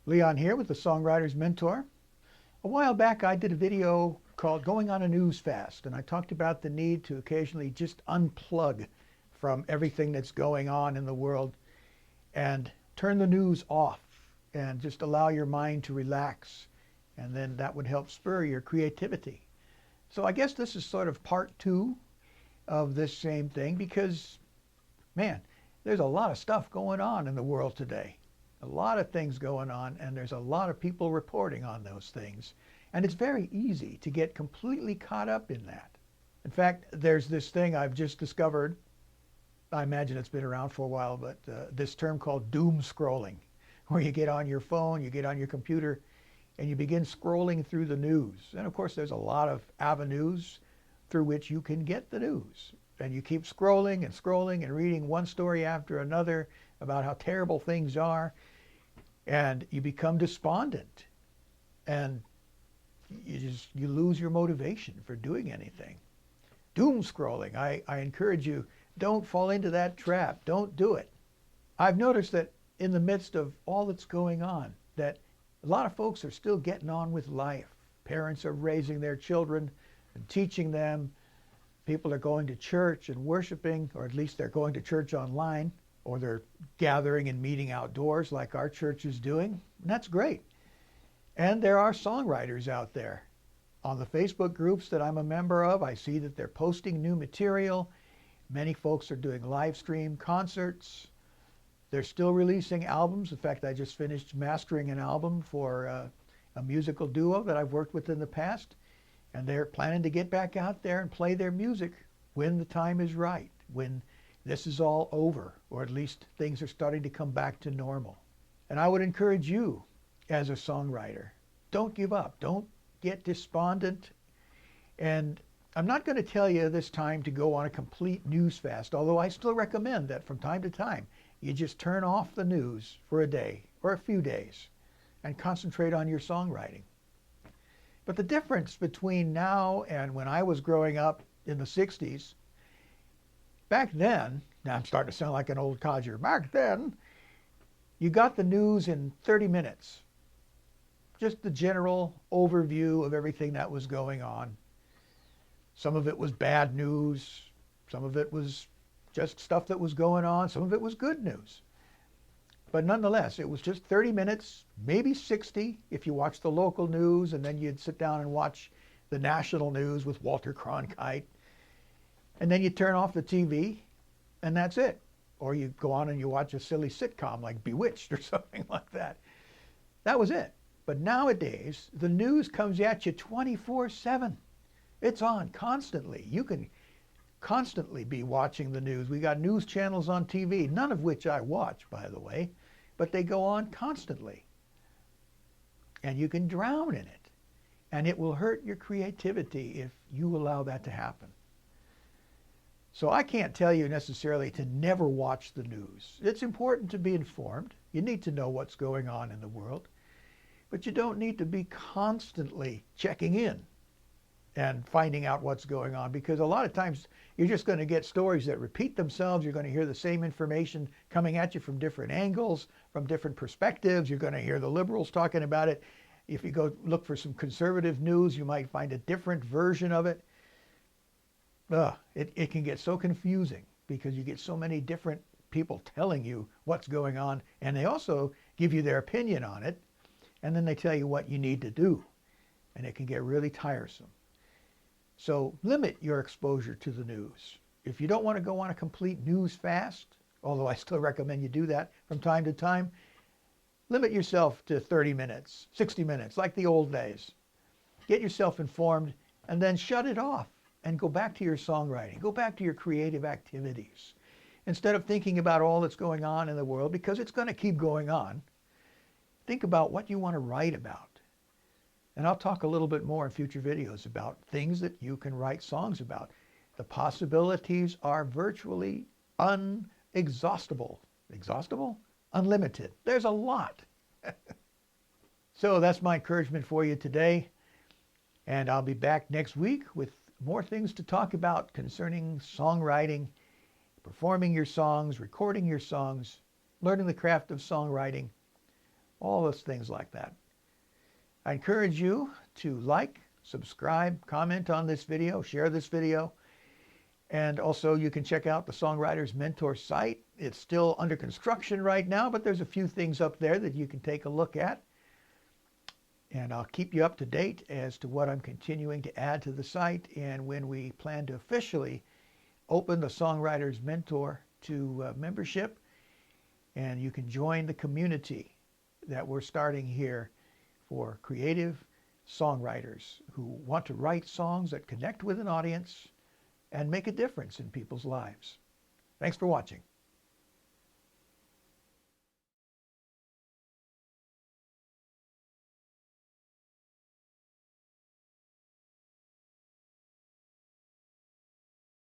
Leon here with the Songwriter's Mentor. A while back I did a video called Going on a News Fast, and I talked about the need to occasionally just unplug from everything that's going on in the world and turn the news off and just allow your mind to relax, and then that would help spur your creativity. So I guess this is sort of part two of this same thing because, man, there's a lot of stuff going on in the world today. A lot of things going on, and there's a lot of people reporting on those things. And it's very easy to get completely caught up in that. In fact, there's this thing I've just discovered. I imagine it's been around for a while, but this term called doom scrolling, where you get on your phone, you get on your computer, and you begin scrolling through the news. And of course, there's a lot of avenues through which you can get the news. And you keep scrolling and scrolling and reading one story after another about how terrible things are. And you become despondent, and you lose your motivation for doing anything. Doom scrolling. I encourage you, don't fall into that trap. Don't do it. I've noticed that in the midst of all that's going on, that a lot of folks are still getting on with life. Parents are raising their children and teaching them. People are going to church and worshiping, or at least they're going to church online, or they're gathering and meeting outdoors like our church is doing. And that's great. And there are songwriters out there. On the Facebook groups that I'm a member of, I see that they're posting new material. Many folks are doing live stream concerts. They're still releasing albums. In fact, I just finished mastering an album for a musical duo that I've worked with in the past. And they're planning to get back out there and play their music when the time is right, when this is all over, or at least things are starting to come back to normal. And I would encourage you as a songwriter, don't give up. Don't get despondent. And I'm not going to tell you this time to go on a complete news fast, although I still recommend that from time to time you just turn off the news for a day or a few days and concentrate on your songwriting. But the difference between now and when I was growing up in the 60s, back then, now I'm starting to sound like an old codger, back then, you got the news in 30 minutes. Just the general overview of everything that was going on. Some of it was bad news. Some of it was just stuff that was going on. Some of it was good news. But nonetheless, it was just 30 minutes, maybe 60 if you watch the local news, and then you'd sit down and watch the national news with Walter Cronkite. And then you turn off the TV, and that's it. Or you go on and you watch a silly sitcom like Bewitched or something like that. That was it. But nowadays, the news comes at you 24/7. It's on constantly. You can constantly be watching the news. We got news channels on TV, none of which I watch, by the way, but they go on constantly. And you can drown in it. And it will hurt your creativity if you allow that to happen. So I can't tell you necessarily to never watch the news. It's important to be informed. You need to know what's going on in the world. But you don't need to be constantly checking in and finding out what's going on, because a lot of times you're just going to get stories that repeat themselves. You're going to hear the same information coming at you from different angles, from different perspectives. You're going to hear the liberals talking about it. If you go look for some conservative news, you might find a different version of it. It can get so confusing because you get so many different people telling you what's going on, and they also give you their opinion on it, and then they tell you what you need to do, and it can get really tiresome. So limit your exposure to the news. If you don't want to go on a complete news fast, although I still recommend you do that from time to time, limit yourself to 30 minutes, 60 minutes, like the old days. Get yourself informed and then shut it off and go back to your songwriting. Go back to your creative activities. Instead of thinking about all that's going on in the world, because it's going to keep going on, think about what you want to write about. And I'll talk a little bit more in future videos about things that you can write songs about. The possibilities are virtually unexhaustible. Exhaustible? Unlimited. There's a lot. So that's my encouragement for you today. And I'll be back next week with more things to talk about concerning songwriting, performing your songs, recording your songs, learning the craft of songwriting, all those things like that. I encourage you to like, subscribe, comment on this video, share this video. And also you can check out the Songwriter's Mentor site. It's still under construction right now, but there's a few things up there that you can take a look at. And I'll keep you up to date as to what I'm continuing to add to the site and when we plan to officially open the Songwriter's Mentor to membership. And you can join the community that we're starting here for creative songwriters who want to write songs that connect with an audience and make a difference in people's lives. Thanks for watching.